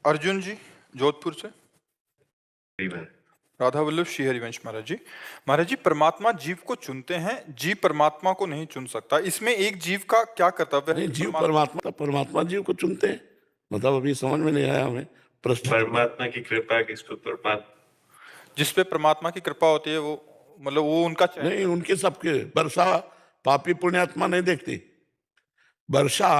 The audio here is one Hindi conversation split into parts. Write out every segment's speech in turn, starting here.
अर्जुन जी, जोधपुर से। राधा वल्लभ श्री हरिवंश महाराज जी, परमात्मा जीव को चुनते हैं, जीव परमात्मा को नहीं चुन सकता। इसमें एक जीव का क्या कर्तव्य है? नहीं, जीव परमात्मा जीव को चुनते हैं, मतलब अभी समझ में नहीं आया हमें प्रश्न। परमात्मा की कृपा किसको जिस पे परमात्मा की कृपा होती है वो, मतलब वो उनका नहीं, उनके सबके। वर्षा पापी पुण्यात्मा नहीं देखती, वर्षा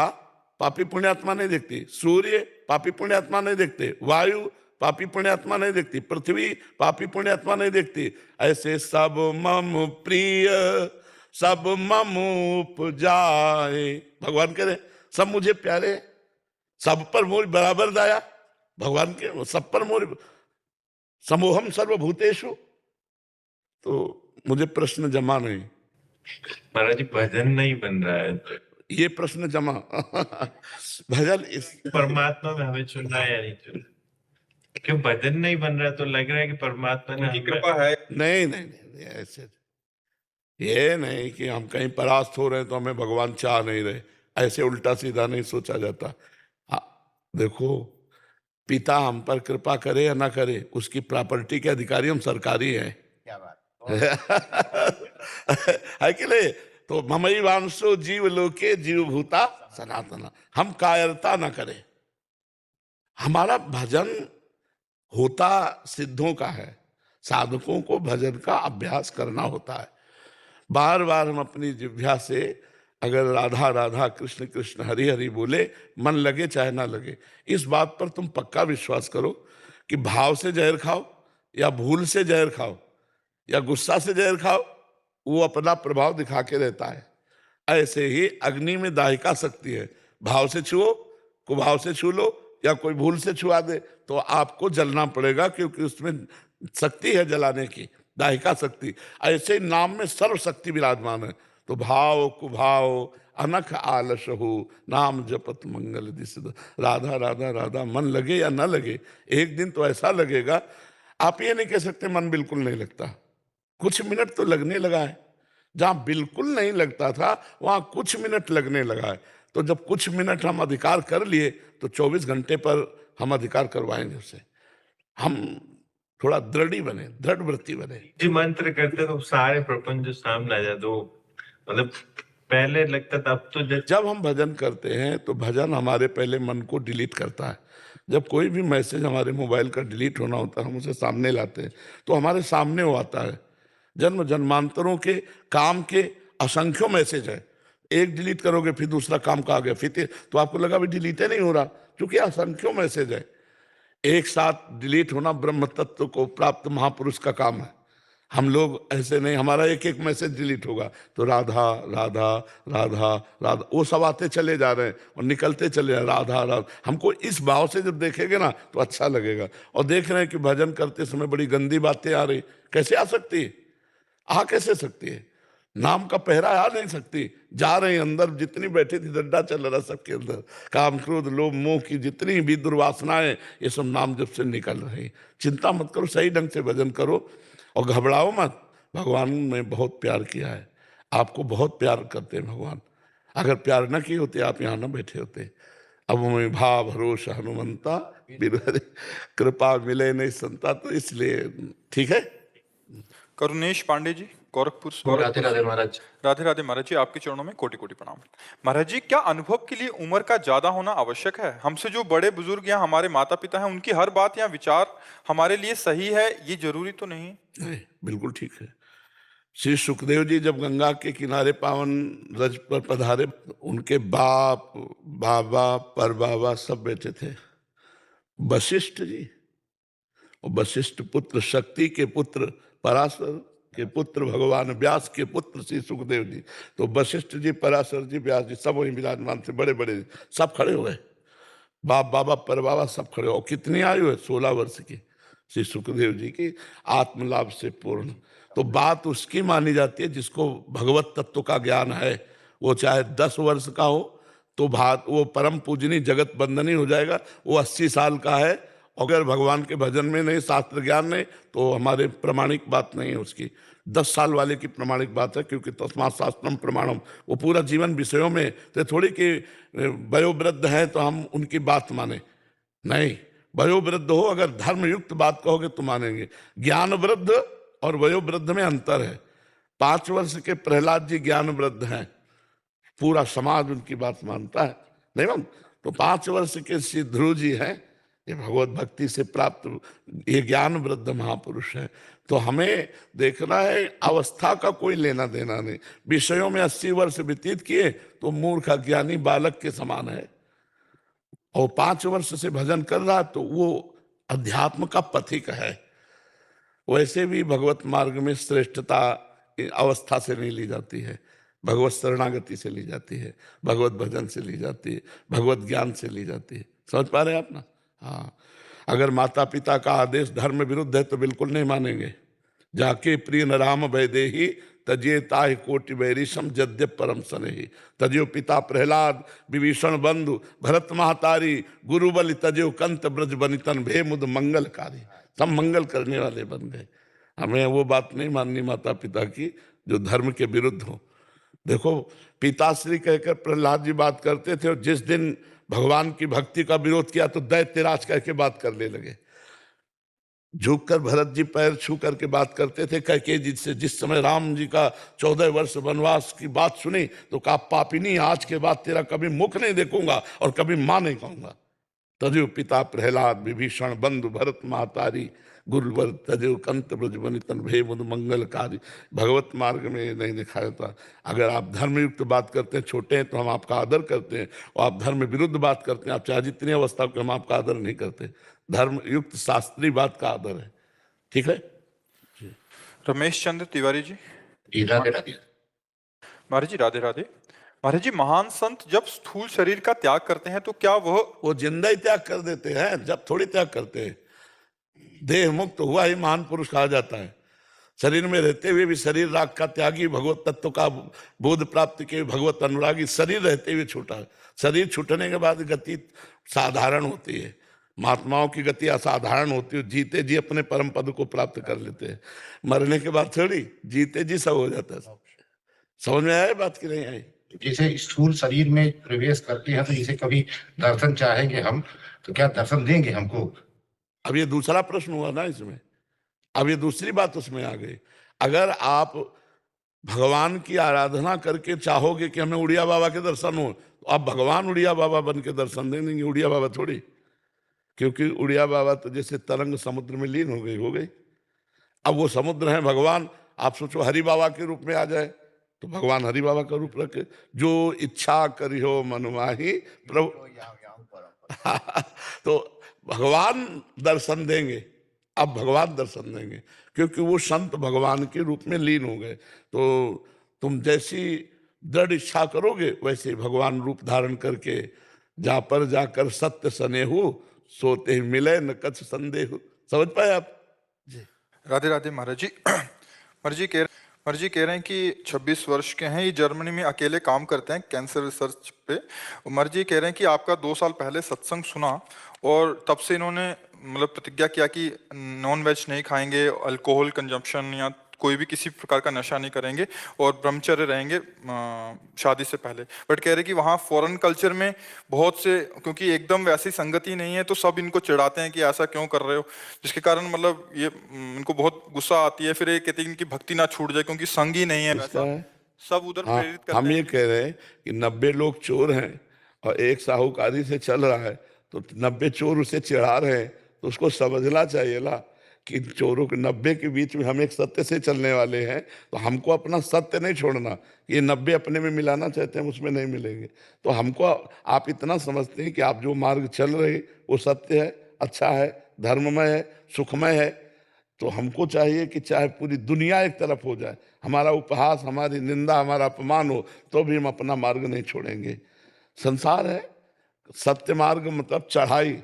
पापी पुण्यात्मा नहीं देखती, सूर्य पापी पुण्यात्मा नहीं देखते, वायु पापी पुण्यात्मा नहीं देखती, पृथ्वी पापी पुण्यात्मा नहीं देखती। ऐसे सब मम प्रिय सब मम उपजाए, भगवान कह रहे सब मुझे प्यारे, सब पर मोर बराबर दया। भगवान के सब पर मोर समोहम सर्वभूतेषु। तो मुझे प्रश्न जमा नहीं। महाराज जी, भजन नहीं बन रहा है तो ये प्रश्न जमा भजन इस परमात्मा में हमें चुनना है या नहीं चुनना? क्यों भजन नहीं बन रहा है? तो लग रहा है कि परमात्मा ने कृपा है। नहीं नहीं नहीं, ऐसे ये नहीं कि हम कहीं परास्त हो रहे हैं तो हमें भगवान चाह नहीं रहे, ऐसे उल्टा सीधा नहीं सोचा जाता। देखो, पिता हम पर कृपा करे या ना करे, उसकी प्रॉपर्टी के अधिकारी हम सरकारी हैं। क्या बात है कि नहीं? तो ममई वांशो जीव लोके जीव भूता सनातना। हम कायरता ना करें। हमारा भजन होता सिद्धों का है, साधकों को भजन का अभ्यास करना होता है। बार बार हम अपनी जिह्वा से अगर राधा राधा कृष्ण कृष्ण हरि हरि बोले, मन लगे चाहे ना लगे। इस बात पर तुम पक्का विश्वास करो कि भाव से जहर खाओ या भूल से जहर खाओ या गुस्सा से जहर खाओ, वो अपना प्रभाव दिखा के रहता है। ऐसे ही अग्नि में दाहिका शक्ति है, भाव से छुओ, कुभाव से छू लो या कोई भूल से छुआ दे तो आपको जलना पड़ेगा, क्योंकि उसमें शक्ति है जलाने की, दाहिका शक्ति। ऐसे नाम में सर्व शक्ति विराजमान है। तो भाव कुभाव अनख आलस हो, नाम जपत मंगल दिसिद। राधा राधा राधा मन लगे या ना लगे, एक दिन तो ऐसा लगेगा। आप ये नहीं कह सकते मन बिल्कुल नहीं लगता, कुछ मिनट तो लगने लगा है। जहां बिल्कुल नहीं लगता था वहां कुछ मिनट लगने लगा है। तो जब कुछ मिनट हम अधिकार कर लिए तो 24 घंटे पर हम अधिकार करवाएंगे उससे। हम थोड़ा दृढ़ी बने, दृढ़ वृत्ति बने। जी, मंत्र करते तो सारे प्रपंच सामने आ जाते, तो मतलब पहले लगता था, अब तो जब हम भजन करते हैं तो भजन हमारे पहले मन को डिलीट करता है। जब कोई भी मैसेज हमारे मोबाइल का डिलीट होना होता है, हम उसे सामने लाते हैं तो हमारे सामने वो आता है। जन्म जन्मांतरों के काम के असंख्यों मैसेज है, एक डिलीट करोगे फिर दूसरा काम का आ गया, फिर तो आपको लगा भी डिलीट ही नहीं हो रहा, क्योंकि असंख्यों मैसेज है। एक साथ डिलीट होना ब्रह्म तत्व को प्राप्त महापुरुष का काम है। हम लोग ऐसे नहीं, हमारा एक एक मैसेज डिलीट होगा तो राधा राधा राधा राधा वो सब आते चले जा रहे हैं और निकलते चले जा रहे, राधा राधा। हमको इस भाव से जब देखेंगे ना तो अच्छा लगेगा। और देख रहे हैं कि भजन करते समय बड़ी गंदी बातें आ रही, कैसे आ सकती है? आ कैसे सकती है? नाम का पहरा आ नहीं सकती। जा रहे हैं अंदर, जितनी बैठी थी डंडा चल रहा सबके अंदर, काम क्रोध लोभ मोह की जितनी भी दुर्वासनाएं, ये सब नाम जब से निकल रही। चिंता मत करो, सही ढंग से भजन करो और घबराओ मत। भगवान ने बहुत प्यार किया है, आपको बहुत प्यार करते हैं भगवान। अगर प्यार न किए होते आप यहाँ न बैठे होते। अब हमें भाव भरोसा हनुमंता कृपा मिले नहीं संता, तो इसलिए ठीक है। करुणेश पांडे जी, गोरखपुर से। राधे राधे महाराज। राधे राधे महाराज जी, आपके चरणों में कोटि कोटि प्रणाम। महाराज जी, क्या अनुभव के लिए उम्र का ज्यादा होना आवश्यक है? हमसे जो बड़े बुजुर्ग या हमारे माता पिता हैं, उनकी हर बात या विचार हमारे लिए सही है, ये जरूरी तो नहीं? नहीं, बिल्कुल ठीक है। श्री सुखदेव जी जब गंगा के किनारे पावन रज पर पधारे, उनके बाप बाबा पर बाबा सब बैठे थे। वशिष्ठ जी और वशिष्ठ पुत्र शक्ति के पुत्र पराशर के पुत्र भगवान व्यास के पुत्र श्री सुखदेव जी। तो वशिष्ठ जी, पराशर जी, व्यास जी सब वही विराजमान थे, बड़े बड़े सब खड़े हुए। बाप बाबा पर बाबा सब खड़े हो। कितनी आयु है? 16 वर्ष की श्री सुखदेव जी की, आत्मलाभ से पूर्ण। तो बात उसकी मानी जाती है जिसको भगवत तत्व का ज्ञान है। वो चाहे 10 वर्ष का हो तो वो परम पूजनी जगत बंदनी हो जाएगा। वो 80 साल का है, अगर भगवान के भजन में नहीं, शास्त्र ज्ञान नहीं, तो हमारे प्रमाणिक बात नहीं है उसकी। 10 साल वाले की प्रमाणिक बात है, क्योंकि तस्मात् शास्त्रम प्रमाणम। वो पूरा जीवन विषयों में, तो थोड़ी कि वयोवृद्ध है तो हम उनकी बात माने, नहीं। वयोवृद्ध हो, अगर धर्म युक्त बात कहोगे तो मानेंगे। ज्ञान वृद्ध और वयोवृद्ध में अंतर है। 5 वर्ष के प्रहलाद जी ज्ञान वृद्ध हैं, पूरा समाज उनकी बात मानता है, नहीं मालूम? तो 5 वर्ष के श्री ध्रुव जी हैं, ये भगवत भक्ति से प्राप्त, ये ज्ञान वृद्ध महापुरुष हैं। तो हमें देखना है, अवस्था का कोई लेना देना नहीं। विषयों में 80 वर्ष व्यतीत किए तो मूर्ख अज्ञानी बालक के समान है, और 5 वर्ष से भजन कर रहा तो वो अध्यात्म का पथिक है। वैसे भी भगवत मार्ग में श्रेष्ठता अवस्था से नहीं ली जाती है, भगवत शरणागति से ली जाती है, भगवत भजन से ली जाती है, भगवत ज्ञान से ली जाती है। समझ पा रहे हैं आप ना? हाँ, अगर माता पिता का आदेश धर्म विरुद्ध है तो बिल्कुल नहीं मानेंगे। जाके प्रिय न राम वैदेही तजिए ताहि कोटि वैरिशम जद्य परम सनेही। तजियो पिता प्रहलाद विभीषण बंधु भरत महातारी गुरु बलि तजियो कंत ब्रज बनितन भे मुद मंगलकारी। सब मंगल करने वाले बन गए। हमें वो बात नहीं माननी माता पिता की जो धर्म के विरुद्ध हो। देखो, पिताश्री कहकर प्रहलाद जी बात करते थे, और जिस दिन भगवान की भक्ति का विरोध किया तो दैत्यराज कहकर बात करने लगे। झुककर भरत जी पैर छू करके बात करते थे कैकेयी जी से। जिस समय राम जी का 14 वर्ष वनवास की बात सुनी तो कहा, पापिनी आज के बाद तेरा कभी मुख नहीं देखूंगा और कभी मां नहीं कहूंगा। तजु पिता प्रहलाद विभीषण बंधु भरत महातारी गुरुवर तजु कंत ब्रज बनितन भे मुद मंगलकारी। भगवत मार्ग में नहीं दिखाया था। अगर आप धर्मयुक्त बात करते हैं, छोटे हैं तो हम आपका आदर करते हैं, और आप धर्म विरुद्ध बात करते हैं, आप चाहे जितनी अवस्था को, हम आपका आदर नहीं करते। धर्म युक्त शास्त्रीय बात का आदर है, ठीक है। रमेश चंद्र तिवारी जी। राधे राधे। महाराज जी राधे राधे। महाराज जी, महान संत जब स्थूल शरीर का त्याग करते हैं तो क्या वो जिंदा ही त्याग कर देते हैं, जब थोड़ी त्याग करते हैं। देह मुक्त हुआ ही महान पुरुष कहा जाता है। शरीर में रहते हुए भी शरीर राग का त्यागी, भगवत तत्व का बोध प्राप्त के भगवत अनुरागी, शरीर रहते हुए छूटा। शरीर छूटने के बाद गति साधारण होती है। महात्माओं की गति असाधारण होती है, जीते जी अपने परम पद को प्राप्त कर लेते हैं। मरने के बाद थोड़ी जीते जी सब हो जाता है। समझ में आया बात की नहीं आई? जैसे स्थूल शरीर में प्रवेश करते हैं, तो जैसे कभी दर्शन चाहेंगे हम, तो क्या दर्शन देंगे हमको? अब ये दूसरा प्रश्न हुआ ना इसमें, अब ये दूसरी बात उसमें आ गई। अगर आप भगवान की आराधना करके चाहोगे कि हमें उड़िया बाबा के दर्शन हो, तो आप भगवान उड़िया बाबा बन के दर्शन दे देंगे, उड़िया बाबा थोड़ी। क्योंकि उड़िया बाबा तो जैसे तरंग समुद्र में लीन हो गई। अब वो समुद्र है भगवान। आप सोचो हरि बाबा के रूप में आ जाए तो भगवान हरि बाबा का रूप रखे, जो इच्छा करियो मनुमाही प्रभु तो भगवान दर्शन देंगे। अब भगवान दर्शन देंगे क्योंकि वो संत भगवान के रूप में लीन हो गए। तो तुम जैसी दृढ़ इच्छा करोगे वैसे ही भगवान रूप धारण करके जा पर जाकर सत्य सनेहु सोते ही मिले न कछ संदेह। समझ पाए आप? राधे राधे महाराज जी। महाराज जी कह रहे हैं कि 26 वर्ष के हैं, ये जर्मनी में अकेले काम करते हैं कैंसर रिसर्च पे। महाराज जी कह रहे हैं कि आपका 2 साल पहले सत्संग सुना और तब से इन्होंने मतलब प्रतिज्ञा किया कि नॉन वेज नहीं खाएंगे, अल्कोहल कंजम्पशन या कोई भी किसी प्रकार का नशा नहीं करेंगे और ब्रह्मचर्य रहेंगे शादी से पहले। बट कह रहे कि वहाँ फॉरेन कल्चर में बहुत से, क्योंकि एकदम वैसी संगति नहीं है तो सब इनको चिढ़ाते हैं कि ऐसा क्यों कर रहे हो, जिसके कारण मतलब ये इनको बहुत गुस्सा आती है। फिर ये कहते हैं इनकी भक्ति ना छूट जाए क्योंकि संग ही नहीं है वैसा, सब उधर प्रेरित करते हैं। हम ये कह रहे हैं कि 90 लोग चोर हैं और एक साहूकारी से चल रहा है, तो 90 चोर उसे चिढ़ा रहे हैं, तो उसको समझना चाहिए ना कि चोरों के 90 के बीच में हम एक सत्य से चलने वाले हैं, तो हमको अपना सत्य नहीं छोड़ना। ये 90 अपने में मिलाना चाहते हैं, उसमें नहीं मिलेंगे। तो हमको आप इतना समझते हैं कि आप जो मार्ग चल रहे वो सत्य है, अच्छा है, धर्ममय है, सुखमय है, तो हमको चाहिए कि चाहे पूरी दुनिया एक तरफ हो जाए, हमारा उपहास, हमारी निंदा, हमारा अपमान हो, तो भी हम अपना मार्ग नहीं छोड़ेंगे। संसार है, सत्य मार्ग मतलब चढ़ाई,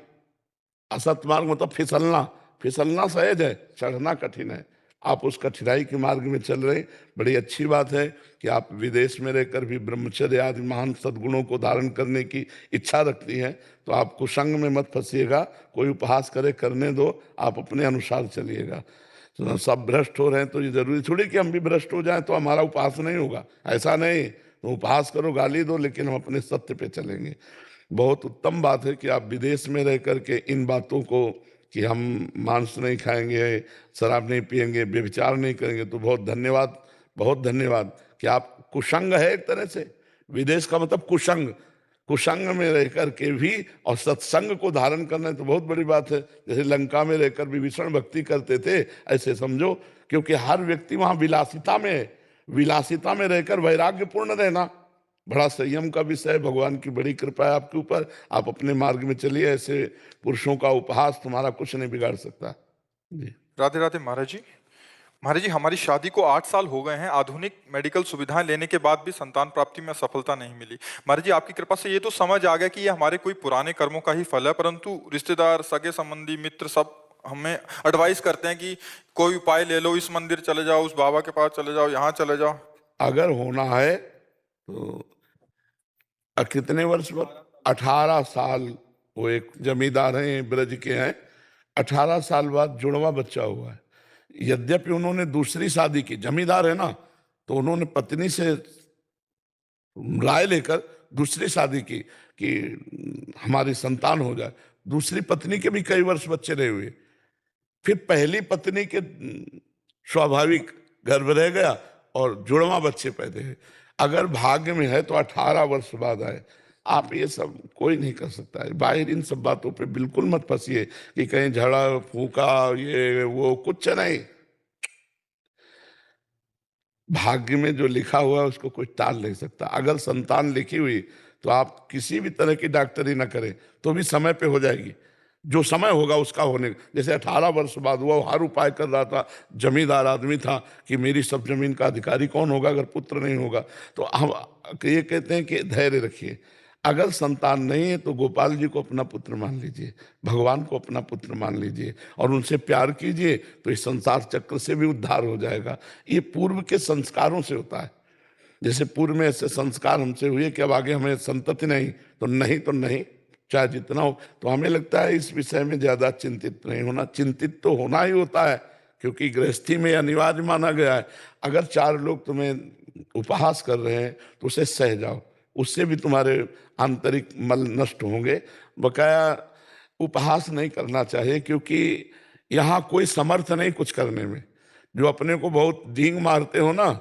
असत्य मार्ग मतलब फिसलना। फिसलना सहज है, चढ़ना कठिन है। आप उस कठिनाई के मार्ग में चल रहे। बड़ी अच्छी बात है कि आप विदेश में रहकर भी ब्रह्मचर्य आदि महान सद्गुणों को धारण करने की इच्छा रखती हैं, तो आप कुसंग में मत फंसिएगा। कोई उपहास करे, करने दो, आप अपने अनुसार चलिएगा। तो सब भ्रष्ट हो रहे हैं तो ये जरूरी थोड़ी कि हम भी भ्रष्ट हो जाएं तो हमारा उपहास नहीं होगा, ऐसा नहीं। तो उपहास करो, गाली दो, लेकिन हम अपने सत्य पे चलेंगे। बहुत उत्तम बात है कि आप विदेश में रह करके इन बातों को, कि हम मांस नहीं खाएंगे, शराब नहीं पिएंगे, व्यभिचार नहीं करेंगे, तो बहुत धन्यवाद, बहुत धन्यवाद कि आप कुसंग है एक तरह से। विदेश का मतलब कुसंग, कुसंग में रह करके भी और सत्संग को धारण करना तो बहुत बड़ी बात है। जैसे लंका में रहकर विभीषण भक्ति करते थे, ऐसे समझो, क्योंकि हर व्यक्ति वहां विलासिता में है। विलासिता में रहकर वैराग्यपूर्ण रहना बड़ा संयम का विषय है। भगवान की बड़ी कृपा है आपके ऊपर, आप अपने मार्ग में चलिए। ऐसे पुरुषों का उपहास तुम्हारा कुछ नहीं बिगाड़ सकता जी। राधे राधे महाराज जी। महाराज जी, हमारी शादी को 8 साल हो गए हैं। आधुनिक मेडिकल सुविधाएं लेने के बाद भी संतान प्राप्ति में सफलता नहीं मिली। महाराज जी, आपकी कृपा से ये तो समझ आ गया कि ये हमारे कोई पुराने कर्मों का ही फल है, परंतु रिश्तेदार, सगे संबंधी, मित्र सब हमें एडवाइस करते हैं कि कोई उपाय ले लो, इस मंदिर चले जाओ, उस बाबा के पास चले जाओ, यहाँ चले जाओ। अगर होना है तो कितने वर्ष बाद? 18 साल। वो एक जमींदार हैं, ब्रज के हैं, 18 साल बाद जुड़वा बच्चा हुआ है। यद्यपि उन्होंने दूसरी शादी की, जमींदार है ना, तो उन्होंने पत्नी से राय लेकर दूसरी शादी की कि हमारी संतान हो जाए। दूसरी पत्नी के भी कई वर्ष बच्चे रहे हुए। फिर पहली पत्नी के स्वाभाविक गर्भ रह गया और जुड़वा बच्चे पैदा हुए। अगर भाग्य में है तो 18 वर्ष बाद आए। आप ये सब कोई नहीं कर सकता है। बाहर इन सब बातों पे बिल्कुल मत फंसिए कि कहीं झड़ा फूका ये वो, कुछ नहीं। भाग्य में जो लिखा हुआ है उसको कोई टाल नहीं सकता। अगर संतान लिखी हुई तो आप किसी भी तरह की डॉक्टरी ना करें तो भी समय पे हो जाएगी। जो समय होगा उसका होने, जैसे 18 वर्ष बाद हुआ, वो हर उपाय कर रहा था, जमींदार आदमी था कि मेरी सब जमीन का अधिकारी कौन होगा अगर पुत्र नहीं होगा। तो हम ये कहते हैं कि धैर्य रखिए। अगर संतान नहीं है तो गोपाल जी को अपना पुत्र मान लीजिए, भगवान को अपना पुत्र मान लीजिए और उनसे प्यार कीजिए, तो इस संसार चक्र से भी उद्धार हो जाएगा। ये पूर्व के संस्कारों से होता है। जैसे पूर्व में ऐसे संस्कार हमसे हुए कि अब आगे हमें संतति नहीं, तो नहीं तो नहीं, चाहे जितना हो। तो हमें लगता है इस विषय में ज्यादा चिंतित नहीं होना। चिंतित तो होना ही होता है, क्योंकि गृहस्थी में अनिवार्य माना गया है। अगर 4 लोग तुम्हें उपहास कर रहे हैं तो उसे सह जाओ, उससे भी तुम्हारे आंतरिक मल नष्ट होंगे। बकाया उपहास नहीं करना चाहिए, क्योंकि यहाँ कोई समर्थ नहीं कुछ करने में। जो अपने को बहुत डींग मारते हो ना,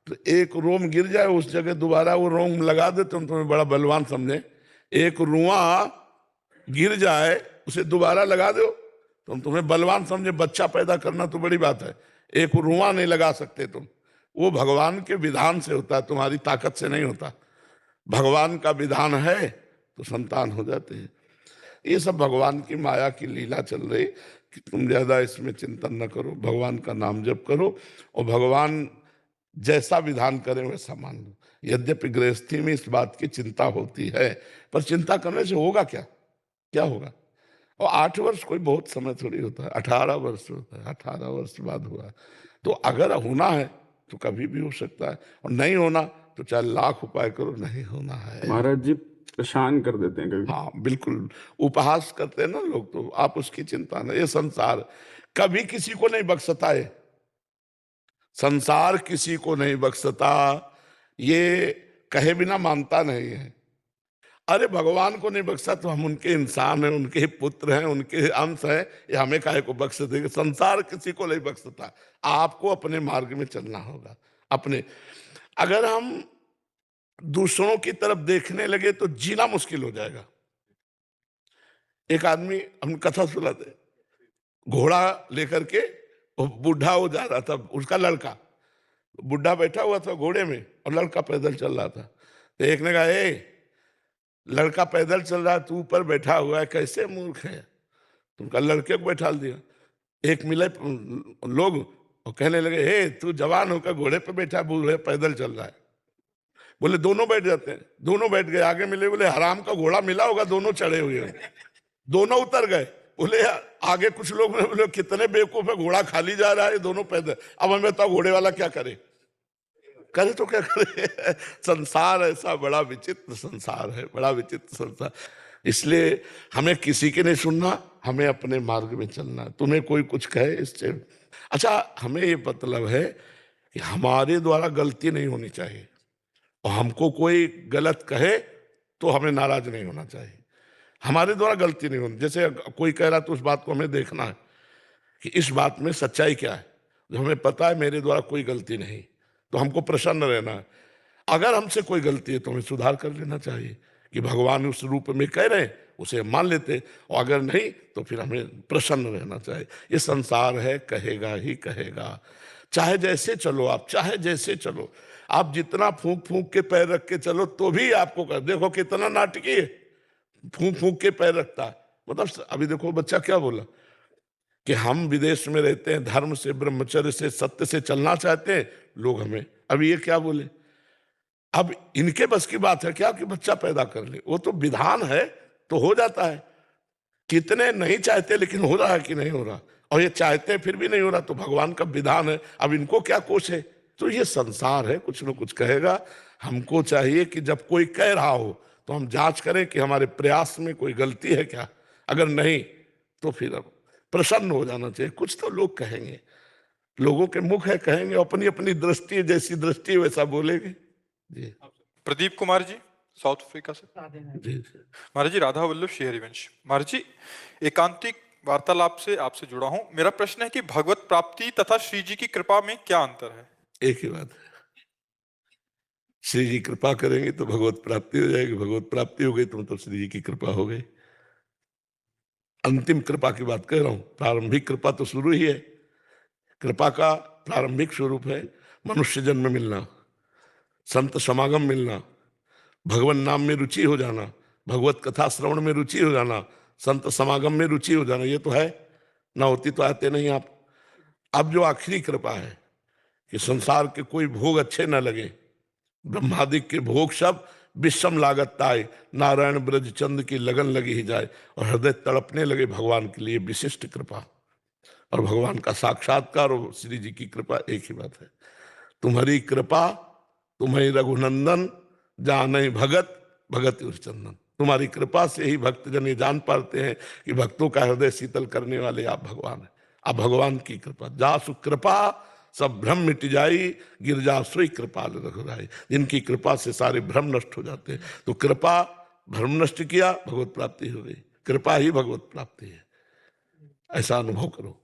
तो एक रोम गिर जाए उस जगह दोबारा वो रोम लगा दे, तुम तुम्हें बड़ा बलवान समझे। एक रुआ गिर जाए उसे दोबारा लगा दो, तुम तुम्हें बलवान समझे। बच्चा पैदा करना तो बड़ी बात है, एक रुआ नहीं लगा सकते तुम। वो भगवान के विधान से होता है, तुम्हारी ताकत से नहीं होता। भगवान का विधान है तो संतान हो जाते हैं। ये सब भगवान की माया की लीला चल रही कि तुम ज्यादा इसमें चिंतन न करो, भगवान का नाम जप करो और भगवान जैसा विधान करें वैसा मान लो। यद्यपि गृहस्थी में इस बात की चिंता होती है, पर चिंता करने से होगा क्या? क्या होगा? और 8 वर्ष कोई बहुत समय थोड़ी होता है, 18 वर्ष होता है। 18 वर्ष बाद हुआ, तो अगर होना है तो कभी भी हो सकता है, और नहीं होना तो चाहे लाख उपाय करो, नहीं होना है। महाराज जी परेशान कर देते हैं कभी। हाँ बिल्कुल, उपहास करते हैं ना लोग, तो आप उसकी चिंता नहीं। ये संसार कभी किसी को नहीं बख्शता है, संसार किसी को नहीं बख्शता, ये कहे बिना मानता नहीं है। अरे भगवान को नहीं बख्शा तो हम उनके इंसान हैं, उनके पुत्र हैं, उनके अंश हैं, ये हमें काहे को बख्श देंगे? संसार किसी को नहीं बख्शता। आपको अपने मार्ग में चलना होगा। अपने, अगर हम दूसरों की तरफ देखने लगे तो जीना मुश्किल हो जाएगा। एक आदमी, हम कथा सुनाते, घोड़ा लेकर के बूढ़ा हो जा रहा था, उसका लड़का, बुढ़ा बैठा हुआ था घोड़े में और लड़का पैदल चल रहा था। तो एक ने कहा, ए लड़का पैदल चल रहा है, तू ऊपर बैठा हुआ है, कैसे मूर्ख है? तुमका लड़के को बैठा दिया। एक मिले लोग और कहने लगे, हे तू जवान होकर घोड़े पे बैठा, बूढ़े पैदल चल रहा है। बोले दोनों बैठ जाते हैं। दोनों बैठ गए। आगे मिले, बोले हराम का घोड़ा मिला होगा, दोनों चढ़े हुए हैं। दोनों उतर गए। बोले आगे कुछ लोग बोले कितने बेवकूफ है, घोड़ा खाली जा रहा है, दोनों पैदल। अब हमें बताओ घोड़े वाला क्या करे? करे तो क्या करे? संसार ऐसा बड़ा विचित्र संसार है, बड़ा विचित्र संसार। इसलिए हमें किसी के नहीं सुनना, हमें अपने मार्ग में चलना। तुम्हें कोई कुछ कहे इससे अच्छा, हमें ये मतलब है कि हमारे द्वारा गलती नहीं होनी चाहिए, और हमको कोई गलत कहे तो हमें नाराज नहीं होना चाहिए। हमारे द्वारा गलती नहीं होती। जैसे कोई कह रहा तो उस बात को हमें देखना है कि इस बात में सच्चाई क्या है। जब हमें पता है मेरे द्वारा कोई गलती नहीं, तो हमको प्रसन्न रहना है। अगर हमसे कोई गलती है तो हमें सुधार कर लेना चाहिए कि भगवान उस रूप में कह रहे हैं, उसे मान लेते, और अगर नहीं तो फिर हमें प्रसन्न रहना चाहिए। ये संसार है, कहेगा ही कहेगा, चाहे जैसे चलो आप, चाहे जैसे चलो आप, जितना फूंक फूंक के पैर रख के चलो तो भी आपको कर, देखो कितना नाटकी है, फूंक फूंक के पैर रखता है। मतलब अभी देखो बच्चा क्या बोला कि हम विदेश में रहते हैं, धर्म से, ब्रह्मचर्य से, सत्य से चलना चाहते हैं, लोग हमें, अभी ये क्या बोले, अब इनके बस की बात है क्या कि बच्चा पैदा कर ले? वो तो विधान है तो हो जाता है। कितने नहीं चाहते लेकिन हो रहा है कि नहीं हो रहा, और ये चाहते फिर भी नहीं हो रहा, तो भगवान का विधान है, अब इनको क्या कोश है? तो ये संसार है, कुछ न कुछ कहेगा। हमको चाहिए कि जब कोई कह रहा हो तो हम जांच करें कि हमारे प्रयास में कोई गलती है क्या, अगर नहीं तो फिर अब प्रसन्न हो जाना चाहिए। कुछ तो लोग कहेंगे, लोगों के मुख है, कहेंगे, अपनी अपनी दृष्टि, जैसी दृष्टि वैसा बोलेंगे। जी प्रदीप कुमार जी, साउथ अफ्रीका से। जी महाराज जी, राधा वल्लभ श्री हरिवंश। महाराज जी, एकांतिक वार्तालाप से आपसे जुड़ा हूं। मेरा प्रश्न है कि भगवत प्राप्ति तथा श्री जी की कृपा में क्या अंतर है? एक ही बात है, श्री जी कृपा करेंगे तो भगवत प्राप्ति हो जाएगी, भगवत प्राप्ति हो गई तो मतलब श्री जी की कृपा हो गई। अंतिम कृपा की बात कह रहा हूं, प्रारंभिक कृपा तो शुरू ही है। कृपा का प्रारंभिक स्वरूप है मनुष्य जन्म मिलना, संत समागम मिलना, भगवान नाम में रुचि हो जाना, भगवत कथा श्रवण में रुचि हो जाना, संत समागम में रुचि हो जाना, ये तो है, ना होती तो आते नहीं आप। अब जो आखिरी कृपा है कि संसार के कोई भोग अच्छे न लगे, ब्रह्मादिक के भोग सब विषम लागत ताए, नारायण ब्रज चंद की लगन लगी ही जाए, और हृदय तड़पने लगे भगवान के लिए, विशिष्ट कृपा और भगवान का साक्षात्कार और श्री जी की कृपा एक ही बात है। तुम्हारी कृपा तुम्हें रघुनंदन जाने भगत, भगत उस चंदन। तुम्हारी कृपा से ही भक्तजन ये जान पाते हैं कि भक्तों का हृदय शीतल करने वाले आप भगवान हैं। आप भगवान की कृपा, जासु कृपा सब भ्रम मिट जाई, गिरजा सोई कृपाल रघुराई। जिनकी कृपा से सारे भ्रम नष्ट हो जाते हैं। तो कृपा भ्रम नष्ट किया, भगवत प्राप्ति हो गई। कृपा ही भगवत प्राप्ति है, ऐसा अनुभव करो।